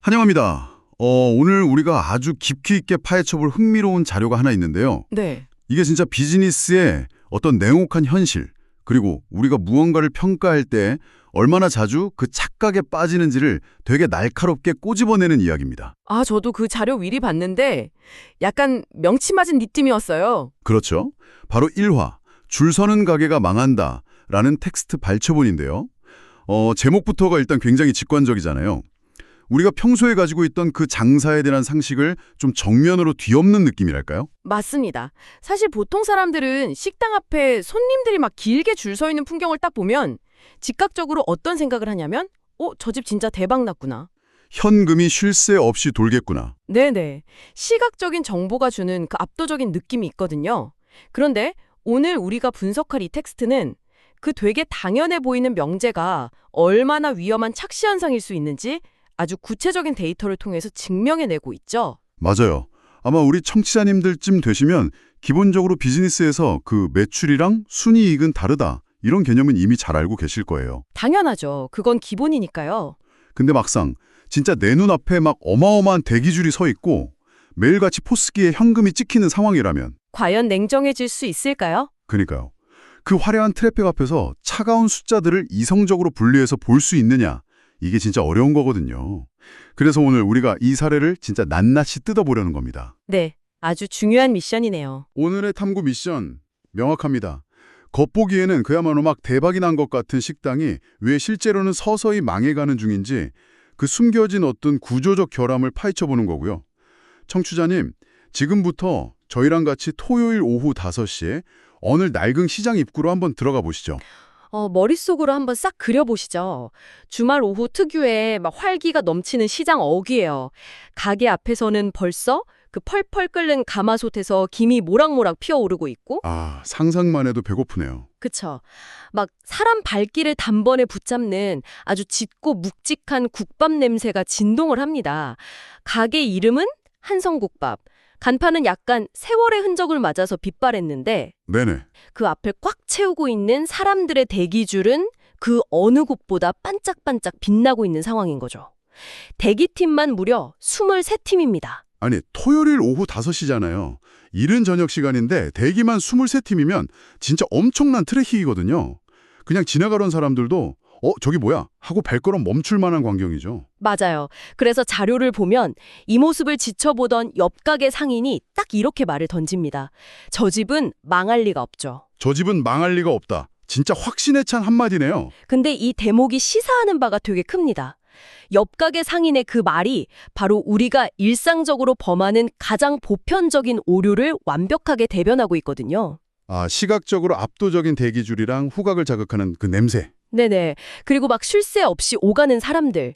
환영합니다. 오늘 우리가 아주 깊이 있게 파헤쳐볼 흥미로운 자료가 하나 있는데요. 네. 이게 진짜 비즈니스의 어떤 냉혹한 현실, 그리고 우리가 무언가를 평가할 때 얼마나 자주 그 착각에 빠지는지를 되게 날카롭게 꼬집어내는 이야기입니다. 아, 저도 그 자료 미리 봤는데 약간 명치 맞은 느낌이었어요. 그렇죠. 바로 1화, 줄 서는 가게가 망한다 라는 텍스트 발췌본인데요. 제목부터가 일단 굉장히 직관적이잖아요. 우리가 평소에 가지고 있던 그 장사에 대한 상식을 좀 정면으로 뒤엎는 느낌이랄까요? 맞습니다. 사실 보통 사람들은 식당 앞에 손님들이 막 길게 줄 서 있는 풍경을 딱 보면 즉각적으로 어떤 생각을 하냐면 저 집 진짜 대박 났구나. 현금이 쉴 새 없이 돌겠구나. 네네. 시각적인 정보가 주는 그 압도적인 느낌이 있거든요. 그런데 오늘 우리가 분석할 이 텍스트는 그 되게 당연해 보이는 명제가 얼마나 위험한 착시 현상일 수 있는지 아주 구체적인 데이터를 통해서 증명해내고 있죠. 맞아요. 아마 우리 청취자님들쯤 되시면 기본적으로 비즈니스에서 그 매출이랑 순이익은 다르다, 이런 개념은 이미 잘 알고 계실 거예요. 당연하죠. 그건 기본이니까요. 근데 막상 진짜 내 눈앞에 막 어마어마한 대기줄이 서 있고 매일같이 포스기에 현금이 찍히는 상황이라면, 과연 냉정해질 수 있을까요? 그러니까요. 그 화려한 트래픽 앞에서 차가운 숫자들을 이성적으로 분리해서 볼 수 있느냐, 이게 진짜 어려운 거거든요. 그래서 오늘 우리가 이 사례를 진짜 낱낱이 뜯어보려는 겁니다. 네, 아주 중요한 미션이네요. 오늘의 탐구 미션 명확합니다. 겉보기에는 그야말로 막 대박이 난 것 같은 식당이 왜 실제로는 서서히 망해가는 중인지 그 숨겨진 어떤 구조적 결함을 파헤쳐보는 거고요. 청취자님, 지금부터 저희랑 같이 토요일 오후 5시에 어느 낡은 시장 입구로 한번 들어가 보시죠. 머릿속으로 한번 싹 그려보시죠. 주말 오후 특유의 막 활기가 넘치는 시장 어귀예요. 가게 앞에서는 벌써 그 펄펄 끓는 가마솥에서 김이 모락모락 피어오르고 있고, 아, 상상만 해도 배고프네요. 그쵸. 막 사람 발길을 단번에 붙잡는 아주 짙고 묵직한 국밥 냄새가 진동을 합니다. 가게 이름은 한성국밥. 간판은 약간 세월의 흔적을 맞아서 빛바랬는데 네네. 그 앞을 꽉 채우고 있는 사람들의 대기줄은 그 어느 곳보다 반짝반짝 빛나고 있는 상황인 거죠. 대기팀만 무려 23팀입니다. 아니, 토요일 오후 5시잖아요. 이른 저녁 시간인데 대기만 23팀이면 진짜 엄청난 트래픽이거든요. 그냥 지나가던 사람들도 저기 뭐야? 하고 발걸음 멈출 만한 광경이죠. 맞아요. 그래서 자료를 보면 이 모습을 지켜보던 옆 가게 상인이 딱 이렇게 말을 던집니다. 저 집은 망할 리가 없죠. 저 집은 망할 리가 없다. 진짜 확신에 찬 한마디네요. 근데 이 대목이 시사하는 바가 되게 큽니다. 옆 가게 상인의 그 말이 바로 우리가 일상적으로 범하는 가장 보편적인 오류를 완벽하게 대변하고 있거든요. 아, 시각적으로 압도적인 대기줄이랑 후각을 자극하는 그 냄새. 네네. 그리고 막 쉴 새 없이 오가는 사람들.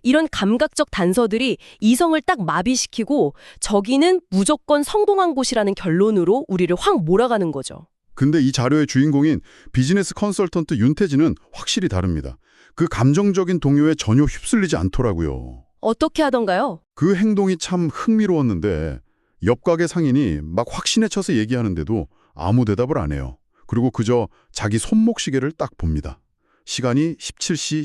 이런 감각적 단서들이 이성을 딱 마비시키고 저기는 무조건 성공한 곳이라는 결론으로 우리를 확 몰아가는 거죠. 근데 이 자료의 주인공인 비즈니스 컨설턴트 윤태진은 확실히 다릅니다. 그 감정적인 동요에 전혀 휩쓸리지 않더라고요. 어떻게 하던가요? 그 행동이 참 흥미로웠는데 옆 가게 상인이 막 확신에 쳐서 얘기하는데도 아무 대답을 안 해요. 그리고 그저 자기 손목시계를 딱 봅니다. 시간이 17시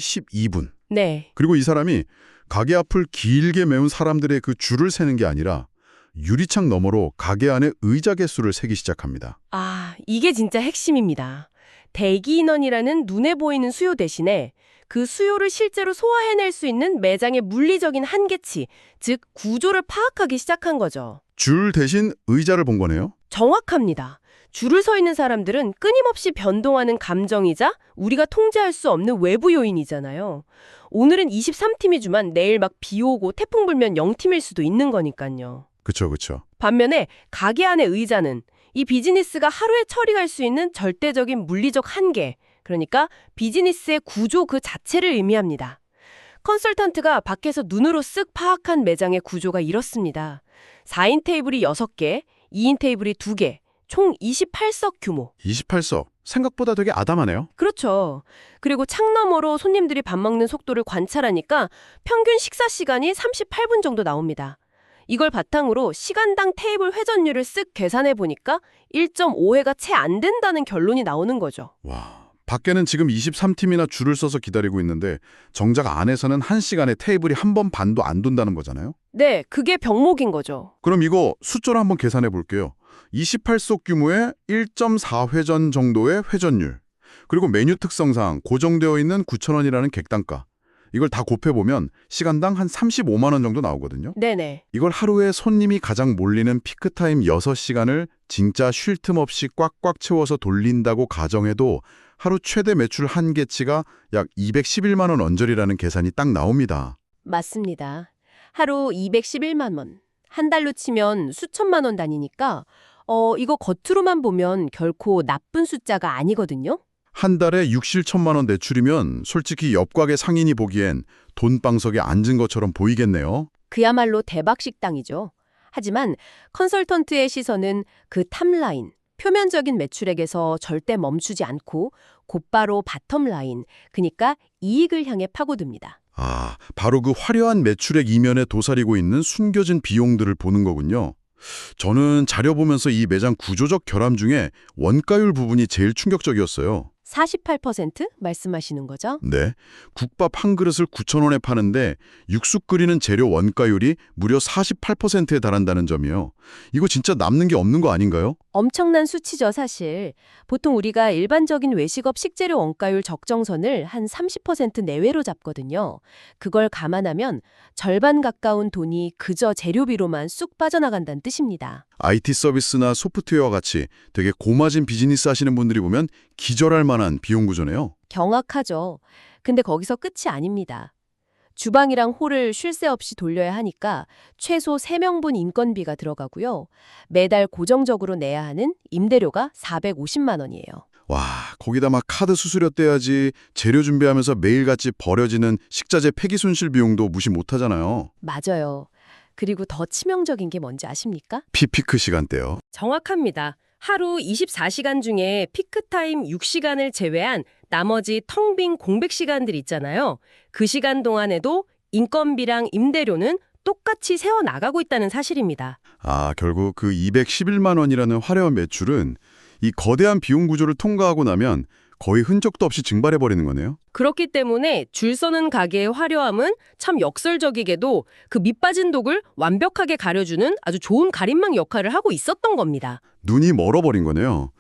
12분. 네. 그리고 이 사람이 가게 앞을 길게 메운 사람들의 그 줄을 세는 게 아니라 유리창 너머로 가게 안에 의자 개수를 세기 시작합니다. 아, 이게 진짜 핵심입니다. 대기 인원이라는 눈에 보이는 수요 대신에 그 수요를 실제로 소화해낼 수 있는 매장의 물리적인 한계치, 즉 구조를 파악하기 시작한 거죠. 줄 대신 의자를 본 거네요. 정확합니다. 줄을 서 있는 사람들은 끊임없이 변동하는 감정이자 우리가 통제할 수 없는 외부 요인이잖아요. 오늘은 23팀이지만 내일 막 비 오고 태풍 불면 0팀일 수도 있는 거니까요. 그쵸. 반면에 가게 안의 의자는 이 비즈니스가 하루에 처리할 수 있는 절대적인 물리적 한계, 그러니까 비즈니스의 구조 그 자체를 의미합니다. 컨설턴트가 밖에서 눈으로 쓱 파악한 매장의 구조가 이렇습니다. 4인 테이블이 6개, 2인 테이블이 2개, 총 28석 규모. 28석. 생각보다 되게 아담하네요. 그렇죠. 그리고 창 너머로 손님들이 밥 먹는 속도를 관찰하니까 평균 식사 시간이 38분 정도 나옵니다. 이걸 바탕으로 시간당 테이블 회전율을 쓱 계산해 보니까 1.5회가 채 안 된다는 결론이 나오는 거죠. 와, 밖에는 지금 23팀이나 줄을 서서 기다리고 있는데 정작 안에서는 1시간에 테이블이 한 번 반도 안 돈다는 거잖아요. 네, 그게 병목인 거죠. 그럼 이거 숫자로 한번 계산해 볼게요. 28석 규모의 1.4회전 정도의 회전율, 그리고 메뉴 특성상 고정되어 있는 9,000원이라는 객단가. 이걸 다 곱해보면 시간당 한 35만 원 정도 나오거든요. 네네. 이걸 하루에 손님이 가장 몰리는 피크타임 6시간을 진짜 쉴 틈 없이 꽉꽉 채워서 돌린다고 가정해도 하루 최대 매출 한계치가 약 211만 원 언저리라는 계산이 딱 나옵니다. 맞습니다. 하루 211만 원. 한 달로 치면 수천만 원 단위니까 이거 겉으로만 보면 결코 나쁜 숫자가 아니거든요. 한 달에 6,7천만 원 대출이면 솔직히 옆 가게 상인이 보기엔 돈방석에 앉은 것처럼 보이겠네요. 그야말로 대박 식당이죠. 하지만 컨설턴트의 시선은 그 탑라인, 표면적인 매출액에서 절대 멈추지 않고 곧바로 바텀라인, 그러니까 이익을 향해 파고듭니다. 아, 바로 그 화려한 매출액 이면에 도사리고 있는 숨겨진 비용들을 보는 거군요. 저는 자료 보면서 이 매장 구조적 결함 중에 원가율 부분이 제일 충격적이었어요. 48% 말씀하시는 거죠? 네, 국밥 한 그릇을 9,000원에 파는데 육수 끓이는 재료 원가율이 무려 48%에 달한다는 점이요. 이거 진짜 남는 게 없는 거 아닌가요? 엄청난 수치죠, 사실. 보통 우리가 일반적인 외식업 식재료 원가율 적정선을 한 30% 내외로 잡거든요. 그걸 감안하면 절반 가까운 돈이 그저 재료비로만 쑥 빠져나간다는 뜻입니다. IT 서비스나 소프트웨어와 같이 되게 고마진 비즈니스 하시는 분들이 보면 기절할 만한 비용 구조네요. 경악하죠. 근데 거기서 끝이 아닙니다. 주방이랑 홀을 쉴 새 없이 돌려야 하니까 최소 3명분 인건비가 들어가고요. 매달 고정적으로 내야 하는 임대료가 450만 원이에요. 와, 거기다 막 카드 수수료 떼야지, 재료 준비하면서 매일같이 버려지는 식자재 폐기 손실 비용도 무시 못하잖아요. 맞아요. 그리고 더 치명적인 게 뭔지 아십니까? 피피크 시간대요. 정확합니다. 하루 24시간 중에 피크타임 6시간을 제외한 나머지 텅 빈 공백 시간들 있잖아요. 그 시간 동안에도 인건비랑 임대료는 똑같이 새어나가고 있다는 사실입니다. 아, 결국 그 211만 원이라는 화려한 매출은 이 거대한 비용 구조를 통과하고 나면 거의 흔적도 없이 증발해버리는 거네요. 그렇기 때문에 줄 서는 가게의 화려함은 참 역설적이게도 그 밑빠진 독을 완벽하게 가려주는 아주 좋은 가림막 역할을 하고 있었던 겁니다. 눈이 멀어버린 거네요.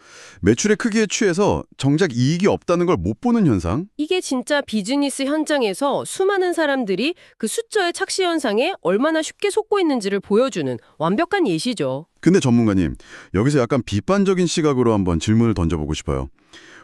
매출의 크기에 취해서 정작 이익이 없다는 걸 못 보는 현상? 이게 진짜 비즈니스 현장에서 수많은 사람들이 그 숫자의 착시 현상에 얼마나 쉽게 속고 있는지를 보여주는 완벽한 예시죠. 근데 전문가님, 여기서 약간 비판적인 시각으로 한번 질문을 던져보고 싶어요.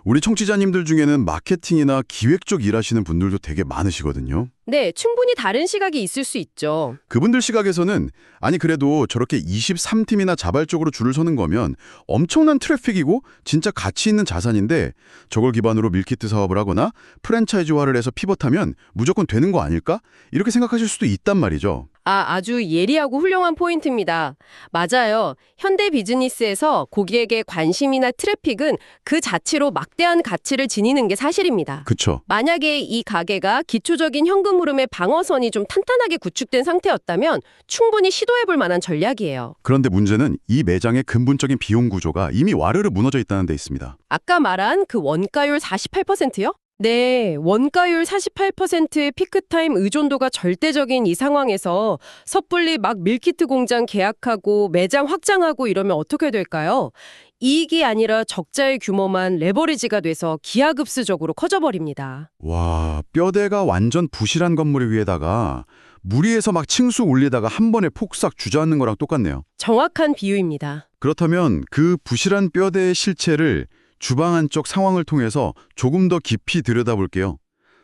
우리 청취자님들 중에는 마케팅이나 기획 쪽 일하시는 분들도 되게 많으시거든요. 네, 충분히 다른 시각이 있을 수 있죠. 그분들 시각에서는 아니 그래도 저렇게 23팀이나 자발적으로 줄을 서는 거면 엄청난 트래픽이고 진짜 가치 있는 자산인데 저걸 기반으로 밀키트 사업을 하거나 프랜차이즈화를 해서 피벗하면 무조건 되는 거 아닐까? 이렇게 생각하실 수도 있단 말이죠. 아주 예리하고 훌륭한 포인트입니다. 맞아요. 현대 비즈니스에서 고객의 관심이나 트래픽은 그 자체로 막대한 가치를 지니는 게 사실입니다. 그쵸. 만약에 이 가게가 기초적인 현금 흐름의 방어선이 좀 탄탄하게 구축된 상태였다면 충분히 시도해볼 만한 전략이에요. 그런데 문제는 이 매장의 근본적인 비용 구조가 이미 와르르 무너져 있다는 데 있습니다. 아까 말한 그 원가율 48%요? 네, 원가율 48%의 피크타임 의존도가 절대적인 이 상황에서 섣불리 막 밀키트 공장 계약하고 매장 확장하고 이러면 어떻게 될까요? 이익이 아니라 적자의 규모만 레버리지가 돼서 기하급수적으로 커져버립니다. 와, 뼈대가 완전 부실한 건물 위에다가 무리해서 막 층수 올리다가 한 번에 폭삭 주저앉는 거랑 똑같네요. 정확한 비유입니다. 그렇다면 그 부실한 뼈대의 실체를 주방 안쪽 상황을 통해서 조금 더 깊이 들여다볼게요.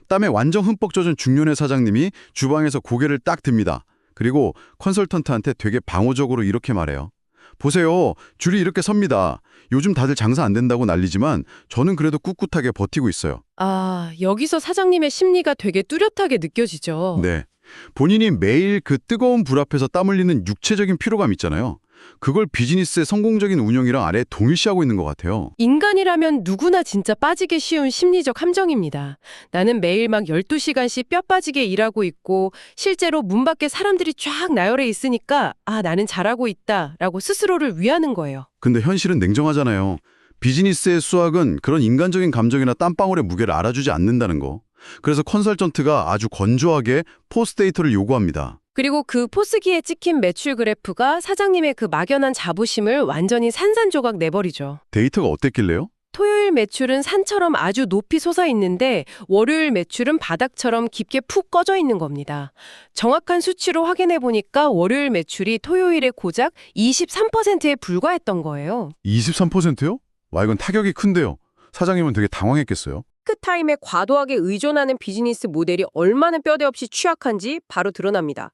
땀에 완전 흠뻑 젖은 중년의 사장님이 주방에서 고개를 딱 듭니다. 그리고 컨설턴트한테 되게 방어적으로 이렇게 말해요. 보세요. 줄이 이렇게 섭니다. 요즘 다들 장사 안 된다고 난리지만 저는 그래도 꿋꿋하게 버티고 있어요. 여기서 사장님의 심리가 되게 뚜렷하게 느껴지죠. 네. 본인이 매일 그 뜨거운 불 앞에서 땀 흘리는 육체적인 피로감 있잖아요. 그걸 비즈니스의 성공적인 운영이랑 아래 동일시하고 있는 것 같아요. 인간이라면 누구나 진짜 빠지기 쉬운 심리적 함정입니다. 나는 매일 막 12시간씩 뼈 빠지게 일하고 있고 실제로 문 밖에 사람들이 쫙 나열해 있으니까 나는 잘하고 있다라고 스스로를 위하는 거예요. 근데 현실은 냉정하잖아요. 비즈니스의 수학은 그런 인간적인 감정이나 땀방울의 무게를 알아주지 않는다는 거. 그래서 컨설턴트가 아주 건조하게 포스 데이터를 요구합니다. 그리고 그 포스기에 찍힌 매출 그래프가 사장님의 그 막연한 자부심을 완전히 산산조각 내버리죠. 데이터가 어땠길래요? 토요일 매출은 산처럼 아주 높이 솟아 있는데 월요일 매출은 바닥처럼 깊게 푹 꺼져 있는 겁니다. 정확한 수치로 확인해 보니까 월요일 매출이 토요일에 고작 23%에 불과했던 거예요. 23%요? 와, 이건 타격이 큰데요. 사장님은 되게 당황했겠어요. 피크타임에 과도하게 의존하는 비즈니스 모델이 얼마나 뼈대 없이 취약한지 바로 드러납니다.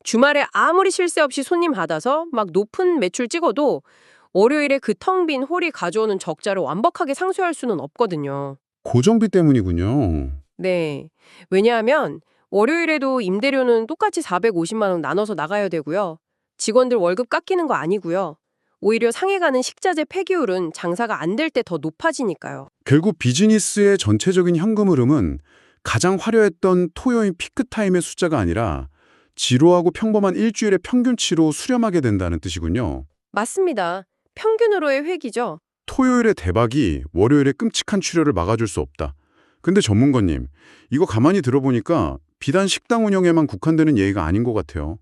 주말에 아무리 쉴 새 없이 손님 받아서 막 높은 매출 찍어도 월요일에 그 텅 빈 홀이 가져오는 적자를 완벽하게 상쇄할 수는 없거든요. 고정비 때문이군요. 네. 왜냐하면 월요일에도 임대료는 똑같이 450만 원 나눠서 나가야 되고요. 직원들 월급 깎이는 거 아니고요. 오히려 상해가는 식자재 폐기율은 장사가 안 될 때 더 높아지니까요. 결국 비즈니스의 전체적인 현금 흐름은 가장 화려했던 토요일 피크타임의 숫자가 아니라 지루하고 평범한 일주일의 평균치로 수렴하게 된다는 뜻이군요. 맞습니다. 평균으로의 회귀죠. 토요일의 대박이 월요일의 끔찍한 출혈을 막아줄 수 없다. 근데 전문가님, 이거 가만히 들어보니까 비단 식당 운영에만 국한되는 예의가 아닌 것 같아요.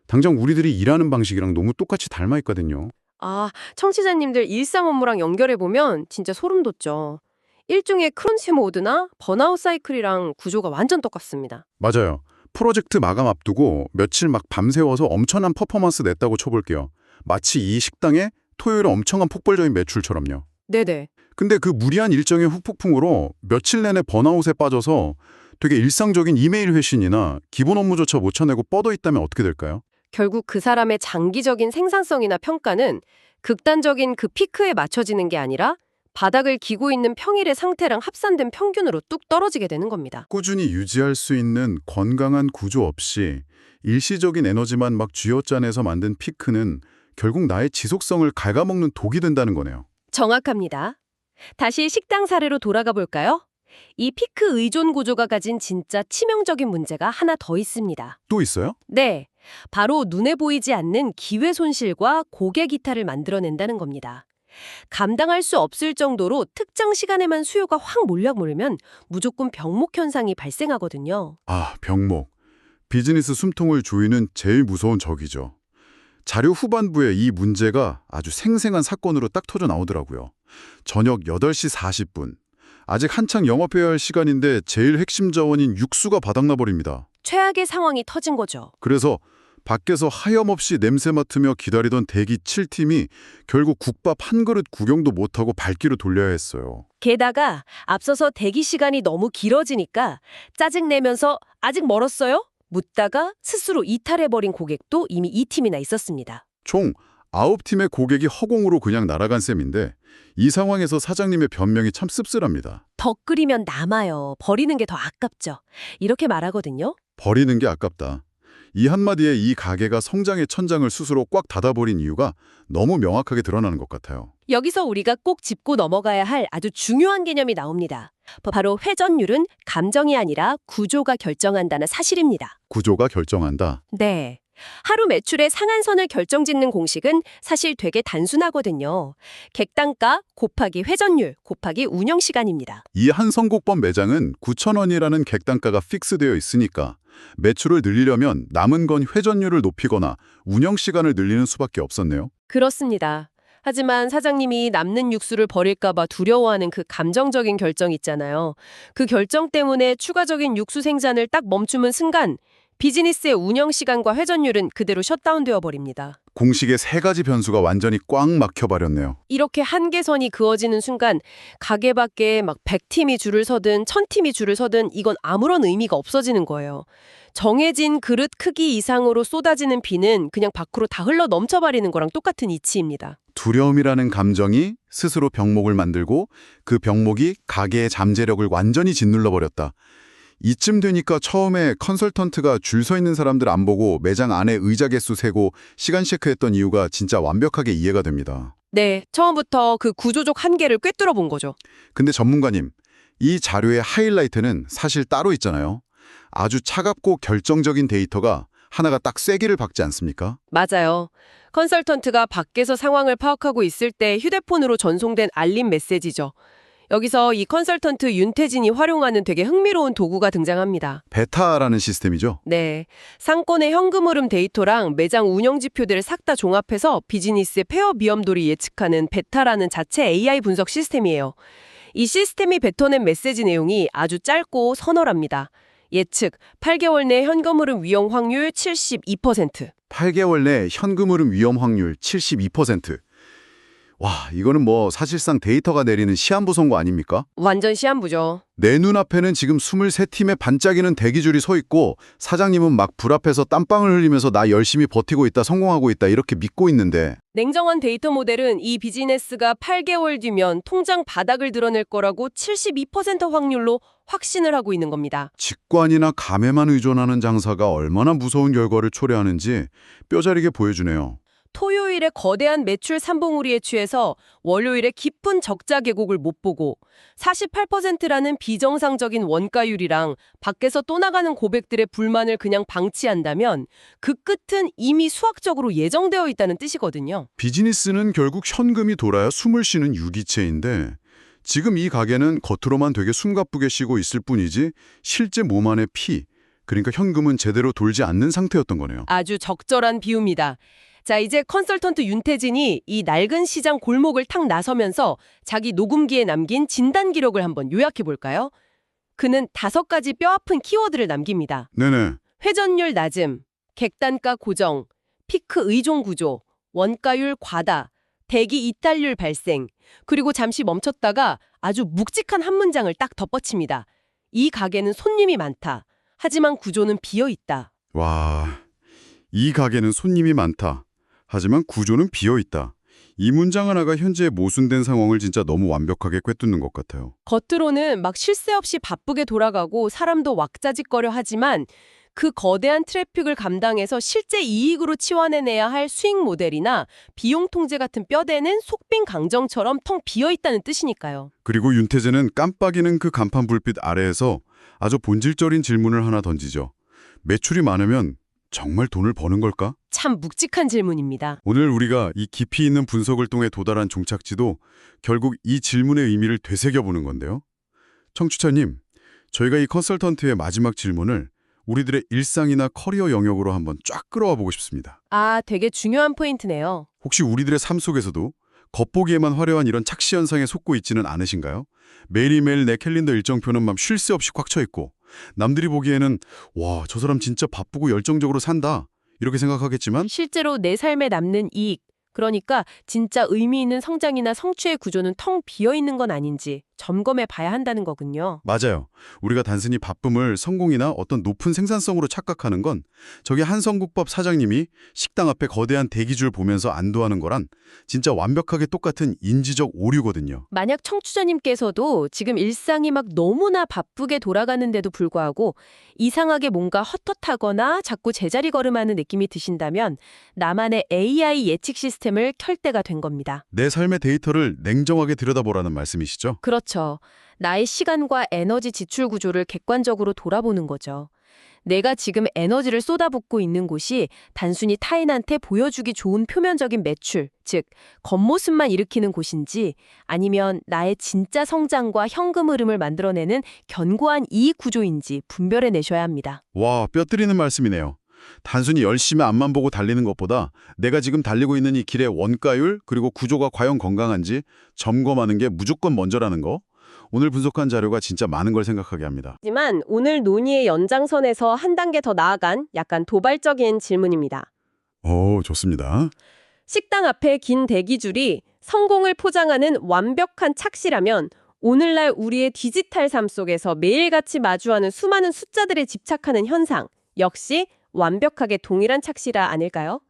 당장 우리들이 일하는 방식이랑 너무 똑같이 닮아 있거든요. 아, 청취자님들 일상 업무랑 연결해보면 진짜 소름 돋죠. 일종의 크런치 모드나 번아웃 사이클이랑 구조가 완전 똑같습니다. 맞아요. 프로젝트 마감 앞두고 며칠 막 밤새워서 엄청난 퍼포먼스 냈다고 쳐볼게요. 마치 이 식당에 토요일에 엄청난 폭발적인 매출처럼요. 네네. 근데 그 무리한 일정의 후폭풍으로 며칠 내내 번아웃에 빠져서 되게 일상적인 이메일 회신이나 기본 업무조차 못 쳐내고 뻗어 있다면 어떻게 될까요? 결국 그 사람의 장기적인 생산성이나 평가는 극단적인 그 피크에 맞춰지는 게 아니라 바닥을 기고 있는 평일의 상태랑 합산된 평균으로 뚝 떨어지게 되는 겁니다. 꾸준히 유지할 수 있는 건강한 구조 없이 일시적인 에너지만 막 쥐어짜내서 만든 피크는 결국 나의 지속성을 갉아먹는 독이 된다는 거네요. 정확합니다. 다시 식당 사례로 돌아가 볼까요? 이 피크 의존 구조가 가진 진짜 치명적인 문제가 하나 더 있습니다. 또 있어요? 네, 바로 눈에 보이지 않는 기회 손실과 고객 이탈을 만들어낸다는 겁니다. 감당할 수 없을 정도로 특정 시간에만 수요가 확 몰려몰면 무조건 병목 현상이 발생하거든요. 아, 병목. 비즈니스 숨통을 조이는 제일 무서운 적이죠. 자료 후반부에 이 문제가 아주 생생한 사건으로 딱 터져 나오더라고요. 저녁 8시 40분. 아직 한창 영업해야 할 시간인데 제일 핵심 자원인 육수가 바닥나 버립니다. 최악의 상황이 터진 거죠. 그래서 밖에서 하염없이 냄새 맡으며 기다리던 대기 7팀이 결국 국밥 한 그릇 구경도 못하고 발길을 돌려야 했어요. 게다가 앞서서 대기 시간이 너무 길어지니까 짜증내면서 아직 멀었어요? 묻다가 스스로 이탈해버린 고객도 이미 2팀이나 있었습니다. 총 9팀의 고객이 허공으로 그냥 날아간 셈인데 이 상황에서 사장님의 변명이 참 씁쓸합니다. 더 끓이면 남아요. 버리는 게 더 아깝죠. 이렇게 말하거든요. 버리는 게 아깝다. 이 한마디에 이 가게가 성장의 천장을 스스로 꽉 닫아버린 이유가 너무 명확하게 드러나는 것 같아요. 여기서 우리가 꼭 짚고 넘어가야 할 아주 중요한 개념이 나옵니다. 바로 회전율은 감정이 아니라 구조가 결정한다는 사실입니다. 구조가 결정한다. 네. 하루 매출의 상한선을 결정짓는 공식은 사실 되게 단순하거든요. 객단가 곱하기 회전율 곱하기 운영시간입니다. 이 한 선곡법 매장은 9,000원이라는 객단가가 픽스되어 있으니까 매출을 늘리려면 남은 건 회전율을 높이거나 운영시간을 늘리는 수밖에 없었네요. 그렇습니다. 하지만 사장님이 남는 육수를 버릴까 봐 두려워하는 그 감정적인 결정 있잖아요. 그 결정 때문에 추가적인 육수 생산을 딱 멈추는 순간 비즈니스의 운영시간과 회전율은 그대로 셧다운되어 버립니다. 공식의 세 가지 변수가 완전히 꽉 막혀버렸네요. 이렇게 한계선이 그어지는 순간 가게 밖에 막 100팀이 줄을 서든 1000팀이 줄을 서든 이건 아무런 의미가 없어지는 거예요. 정해진 그릇 크기 이상으로 쏟아지는 비는 그냥 밖으로 다 흘러 넘쳐버리는 거랑 똑같은 이치입니다. 두려움이라는 감정이 스스로 병목을 만들고 그 병목이 가게의 잠재력을 완전히 짓눌러버렸다. 이쯤 되니까 처음에 컨설턴트가 줄 서 있는 사람들 안 보고 매장 안에 의자 개수 세고 시간 체크했던 이유가 진짜 완벽하게 이해가 됩니다. 네, 처음부터 그 구조적 한계를 꿰뚫어 본 거죠. 근데 전문가님, 이 자료의 하이라이트는 사실 따로 있잖아요. 아주 차갑고 결정적인 데이터가 하나가 딱 쐐기를 박지 않습니까? 맞아요. 컨설턴트가 밖에서 상황을 파악하고 있을 때 휴대폰으로 전송된 알림 메시지죠. 여기서 이 컨설턴트 윤태진이 활용하는 되게 흥미로운 도구가 등장합니다. 베타라는 시스템이죠. 네. 상권의 현금 흐름 데이터랑 매장 운영 지표들을 싹 다 종합해서 비즈니스의 폐업 위험도를 예측하는 베타라는 자체 AI 분석 시스템이에요. 이 시스템이 뱉어낸 메시지 내용이 아주 짧고 서널합니다. 예측, 8개월 내 현금 흐름 위험 확률 72%. 8개월 내 현금 흐름 위험 확률 72%. 와, 이거는 뭐 사실상 데이터가 내리는 시한부 선고 아닙니까? 완전 시한부죠. 내 눈앞에는 지금 23팀의 반짝이는 대기줄이 서 있고 사장님은 막 불 앞에서 땀방울 흘리면서 나 열심히 버티고 있다, 성공하고 있다 이렇게 믿고 있는데 냉정한 데이터 모델은 이 비즈니스가 8개월 뒤면 통장 바닥을 드러낼 거라고 72% 확률로 확신을 하고 있는 겁니다. 직관이나 감에만 의존하는 장사가 얼마나 무서운 결과를 초래하는지 뼈저리게 보여주네요. 토요일에 거대한 매출 삼봉우리에 취해서 월요일에 깊은 적자 계곡을 못 보고 48%라는 비정상적인 원가율이랑 밖에서 또 나가는 고객들의 불만을 그냥 방치한다면 그 끝은 이미 수학적으로 예정되어 있다는 뜻이거든요. 비즈니스는 결국 현금이 돌아야 숨을 쉬는 유기체인데 지금 이 가게는 겉으로만 되게 숨가쁘게 쉬고 있을 뿐이지 실제 몸 안의 피, 그러니까 현금은 제대로 돌지 않는 상태였던 거네요. 아주 적절한 비유입니다. 자, 이제 컨설턴트 윤태진이 이 낡은 시장 골목을 탁 나서면서 자기 녹음기에 남긴 진단 기록을 한번 요약해 볼까요? 그는 5가지 뼈아픈 키워드를 남깁니다. 네네. 회전율 낮음, 객단가 고정, 피크 의존 구조, 원가율 과다, 대기 이탈률 발생, 그리고 잠시 멈췄다가 아주 묵직한 한 문장을 딱 덧붙입니다. 이 가게는 손님이 많다. 하지만 구조는 비어 있다. 와, 이 가게는 손님이 많다. 하지만 구조는 비어있다. 이 문장 하나가 현재의 모순된 상황을 진짜 너무 완벽하게 꿰뚫는 것 같아요. 겉으로는 막 쉴 새 없이 바쁘게 돌아가고 사람도 왁자지껄려 하지만 그 거대한 트래픽을 감당해서 실제 이익으로 치환해내야 할 수익 모델이나 비용 통제 같은 뼈대는 속빈 강정처럼 텅 비어있다는 뜻이니까요. 그리고 윤태재는 깜빡이는 그 간판 불빛 아래에서 아주 본질적인 질문을 하나 던지죠. 매출이 많으면 정말 돈을 버는 걸까? 참 묵직한 질문입니다. 오늘 우리가 이 깊이 있는 분석을 통해 도달한 종착지도 결국 이 질문의 의미를 되새겨보는 건데요. 청취자님, 저희가 이 컨설턴트의 마지막 질문을 우리들의 일상이나 커리어 영역으로 한번 쫙 끌어와 보고 싶습니다. 아, 되게 중요한 포인트네요. 혹시 우리들의 삶 속에서도 겉보기에만 화려한 이런 착시 현상에 속고 있지는 않으신가요? 매일매일 내 캘린더 일정표는 막 쉴 새 없이 꽉 차 있고 남들이 보기에는 와, 저 사람 진짜 바쁘고 열정적으로 산다 이렇게 생각하겠지만 실제로 내 삶에 남는 이익, 그러니까 진짜 의미 있는 성장이나 성취의 구조는 텅 비어있는 건 아닌지 점검해 봐야 한다는 거군요. 맞아요. 우리가 단순히 바쁨을 성공이나 어떤 높은 생산성으로 착각하는 건 저기 한성국밥 사장님이 식당 앞에 거대한 대기줄 보면서 안도하는 거란 진짜 완벽하게 똑같은 인지적 오류거든요. 만약 청취자님께서도 지금 일상이 막 너무나 바쁘게 돌아가는데도 불구하고 이상하게 뭔가 헛헛하거나 자꾸 제자리 걸음하는 느낌이 드신다면 나만의 AI 예측 시스템을 켤 때가 된 겁니다. 내 삶의 데이터를 냉정하게 들여다보라는 말씀이시죠? 그렇죠. 나의 시간과 에너지 지출 구조를 객관적으로 돌아보는 거죠. 내가 지금 에너지를 쏟아붓고 있는 곳이 단순히 타인한테 보여주기 좋은 표면적인 매출, 즉 겉모습만 일으키는 곳인지 아니면 나의 진짜 성장과 현금 흐름을 만들어내는 견고한 이익 구조인지 분별해내셔야 합니다. 와, 뼈 때리는 말씀이네요. 단순히 열심히 앞만 보고 달리는 것보다 내가 지금 달리고 있는 이 길의 원가율 그리고 구조가 과연 건강한지 점검하는 게 무조건 먼저라는 거. 오늘 분석한 자료가 진짜 많은 걸 생각하게 합니다. 하지만 오늘 논의의 연장선에서 한 단계 더 나아간 약간 도발적인 질문입니다. 오, 좋습니다. 식당 앞에 긴 대기줄이 성공을 포장하는 완벽한 착시라면 오늘날 우리의 디지털 삶 속에서 매일같이 마주하는 수많은 숫자들에 집착하는 현상 역시 완벽하게 동일한 착시라 아닐까요?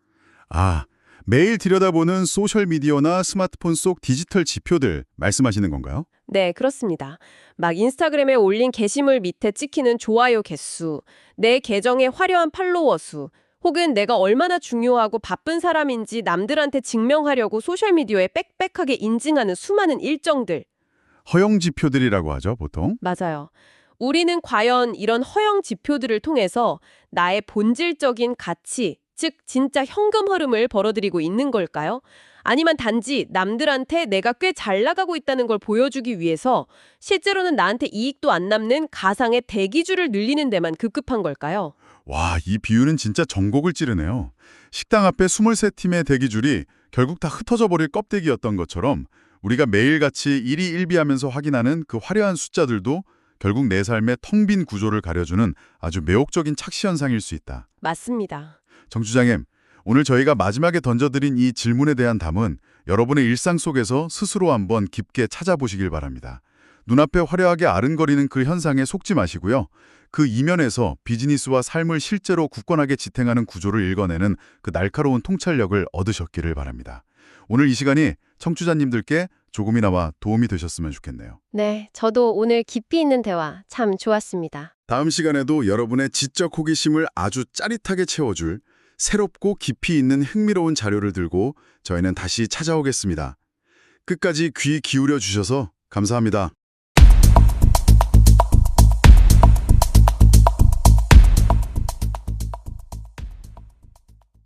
아, 매일 들여다보는 소셜미디어나 스마트폰 속 디지털 지표들 말씀하시는 건가요? 네, 그렇습니다. 막 인스타그램에 올린 게시물 밑에 찍히는 좋아요 개수, 내 계정의 화려한 팔로워 수, 혹은 내가 얼마나 중요하고 바쁜 사람인지 남들한테 증명하려고 소셜미디어에 빽빽하게 인증하는 수많은 일정들. 허용 지표들이라고 하죠, 보통. 맞아요. 우리는 과연 이런 허영 지표들을 통해서 나의 본질적인 가치, 즉 진짜 현금 흐름을 벌어들이고 있는 걸까요? 아니면 단지 남들한테 내가 꽤 잘 나가고 있다는 걸 보여주기 위해서 실제로는 나한테 이익도 안 남는 가상의 대기줄을 늘리는 데만 급급한 걸까요? 와, 이 비유는 진짜 전곡을 찌르네요. 식당 앞에 23팀의 대기줄이 결국 다 흩어져 버릴 껍데기였던 것처럼 우리가 매일같이 일희일비하면서 확인하는 그 화려한 숫자들도 결국 내 삶의 텅 빈 구조를 가려주는 아주 매혹적인 착시 현상일 수 있다. 맞습니다. 정 주장님, 오늘 저희가 마지막에 던져드린 이 질문에 대한 답은 여러분의 일상 속에서 스스로 한번 깊게 찾아보시길 바랍니다. 눈앞에 화려하게 아른거리는 그 현상에 속지 마시고요. 그 이면에서 비즈니스와 삶을 실제로 굳건하게 지탱하는 구조를 읽어내는 그 날카로운 통찰력을 얻으셨기를 바랍니다. 오늘 이 시간이 청취자님들께 조금이나마 도움이 되셨으면 좋겠네요. 네, 저도 오늘 깊이 있는 대화 참 좋았습니다. 다음 시간에도 여러분의 지적 호기심을 아주 짜릿하게 채워줄 새롭고 깊이 있는 흥미로운 자료를 들고 저희는 다시 찾아오겠습니다. 끝까지 귀 기울여 주셔서 감사합니다.